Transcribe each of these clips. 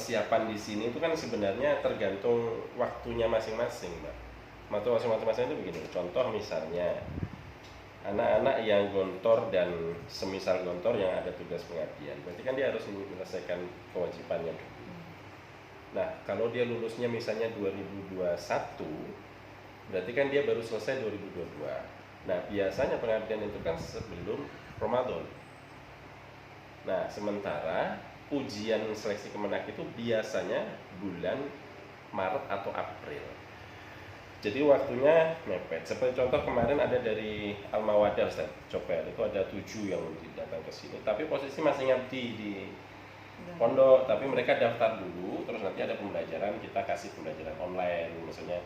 persiapan di sini itu kan sebenarnya tergantung waktunya masing-masing, Mbak. Waktu masing-masing itu begini. Contoh misalnya anak-anak yang gontor dan semisal gontor yang ada tugas pengabdian, berarti kan dia harus menyelesaikan kewajibannya. Nah, kalau dia lulusnya misalnya 2021, berarti kan dia baru selesai 2022. Nah, biasanya pengabdian itu kan sebelum Ramadan. Nah, sementara ujian seleksi Kemenak itu biasanya bulan Maret atau April. Jadi waktunya mepet. Seperti contoh kemarin ada dari Al-Mawadah, Ustaz Copet, itu ada 7 yang datang ke sini. Tapi posisi masih ngabdi di pondok, tapi mereka daftar dulu, terus nanti ada pembelajaran, kita kasih pembelajaran online, maksudnya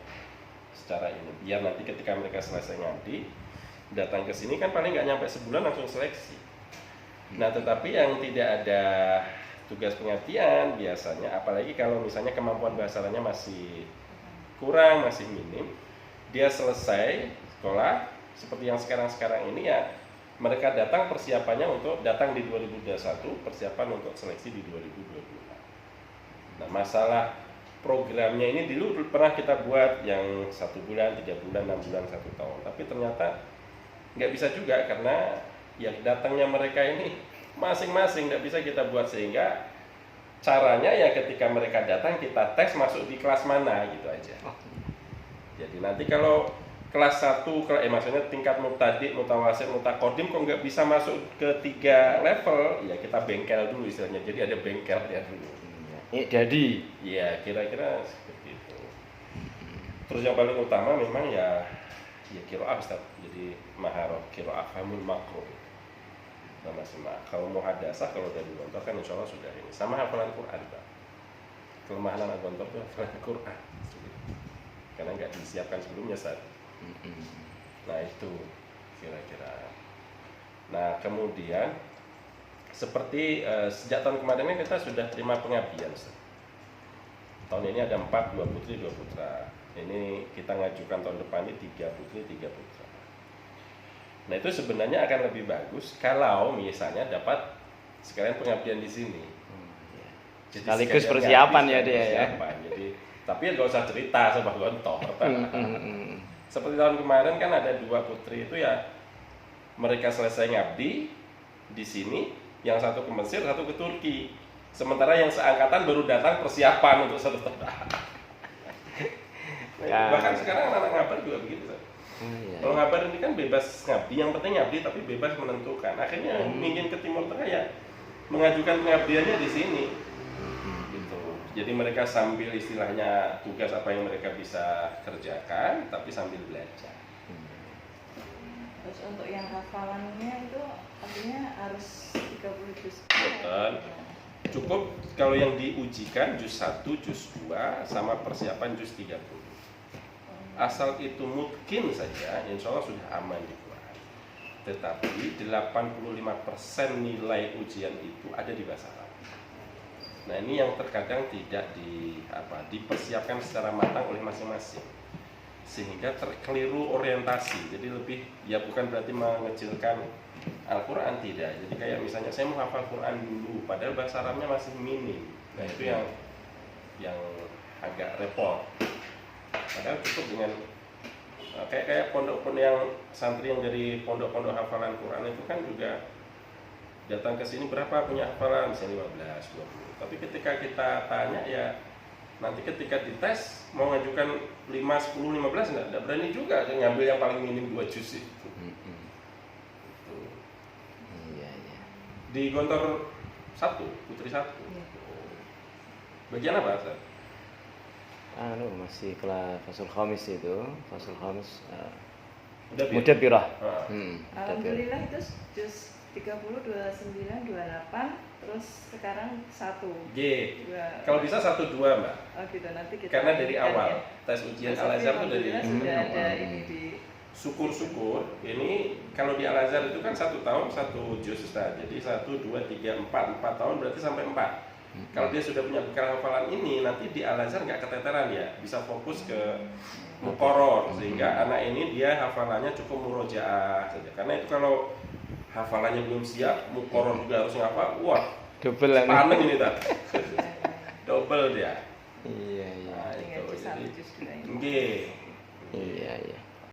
secara ini. Biar nanti ketika mereka selesai ngabdi, datang ke sini kan paling nggak nyampe sebulan langsung seleksi. Nah, tetapi yang tidak ada tugas pengabdian biasanya, apalagi kalau misalnya kemampuan bahasanya masih kurang, masih minim, dia selesai sekolah seperti yang sekarang ini ya, mereka datang persiapannya untuk datang di 2021, persiapan untuk seleksi di 2022. Nah, masalah programnya ini dulu pernah kita buat yang 1 bulan, 3 bulan, 6 bulan, 1 tahun, tapi ternyata nggak bisa juga karena ya datangnya mereka ini masing-masing nggak bisa kita buat, sehingga caranya ya ketika mereka datang kita tes masuk di kelas mana gitu aja. Jadi nanti kalau kelas 1, maksudnya tingkat mubtadi, mutawasid, mutakodim kok nggak bisa masuk ke 3 level, ya kita bengkel dulu istilahnya. Jadi ada bengkelnya dulu. Jadi ya kira-kira seperti itu. Terus yang paling utama memang ya qiraah, Ustaz. Jadi maharah qiraah, fahmul makro. Sama kalau muhadasah, kalau dari gontor kan insya Allah sudah ini sama hafalan Quran, Pak. Kelemahan anak gontor itu hafalan Quran karena nggak disiapkan sebelumnya, Ustaz. Nah itu kira-kira. Nah kemudian seperti sejak tahun kemarin kita sudah terima pengabdian, Ustaz. Tahun ini ada 4, 2 putri 2 putra. Ini kita ngajukan tahun depan ini 3 putri 3 putra. Nah itu sebenarnya akan lebih bagus kalau misalnya dapat sekalian pengabdian di sini. Jadi sekaligus persiapan ya dia ya. Jadi tapi nggak usah cerita sama gontor. Seperti tahun kemarin kan ada 2 putri itu ya, mereka selesai ngabdi di sini, yang satu ke Mesir, satu ke Turki. Sementara yang seangkatan baru datang persiapan untuk 1 tahun. Bahkan sekarang anak-anak ngabar juga begitu. Kalau ngabar ini kan bebas ngabdi, yang penting ngabdi tapi bebas menentukan. Akhirnya ingin ke Timur Tengah ya mengajukan pengabdiannya di sini. Gitu. Jadi mereka sambil istilahnya tugas apa yang mereka bisa kerjakan, tapi sambil belajar. Terus untuk yang hafalannya itu artinya harus 30 juz. Betul. Cukup kalau yang diujikan juz 1, juz 2 sama persiapan juz 30. Asal itu mungkin saja, insya Allah sudah aman di Quran. Tetapi 85% nilai ujian itu ada di bahasa Arab. Nah ini yang terkadang tidak dipersiapkan secara matang oleh masing-masing, sehingga terkeliru orientasi. Jadi lebih ya bukan berarti mengecilkan Al-Quran, tidak. Jadi kayak misalnya saya mau hafal Quran dulu, padahal bahasa Arabnya masih minim. Nah itu yang agak repot. Padahal cukup dengan kayak pondok-pondok yang santri yang dari pondok-pondok hafalan Quran itu kan juga datang ke sini berapa punya hafalan, misalnya 15, 20. Tapi ketika kita tanya ya nanti ketika dites mau ngajukan 5, 10, 15 nggak berani juga ngambil yang paling minim 2 juz itu. Iya. Di gontor 1, putri 1. Bagian apa, Ustaz? Masih kelas Fasul Khamis itu, Fasul Khamis Mudabbirah. Alhamdulillah itu juz 30, 29, 28, terus sekarang 1. G. Kalau bisa 1, 2, Mbak. Oh gitu, nanti kita karena dari awal ya. tes ujian Al-Azhar itu dari sudah ada ini di syukur-syukur. Ini kalau di Al-Azhar itu kan 1 tahun 1 juz, Ustaz. Jadi 1, 2, 3, 4 tahun berarti sampai 4. Kalau dia sudah punya bekal hafalan ini, nanti di Al-Azhar nggak keteteran ya, bisa fokus ke muqarrar, sehingga anak ini dia hafalannya cukup murojaah saja. Karena itu kalau hafalannya belum siap, muqarrar juga harus ngapal, wah, double panen ini tak. double dia. Iya, iya. Nah, Tinggal itu jus 1 jadi jus 2 ini. nggih. Iya, iya.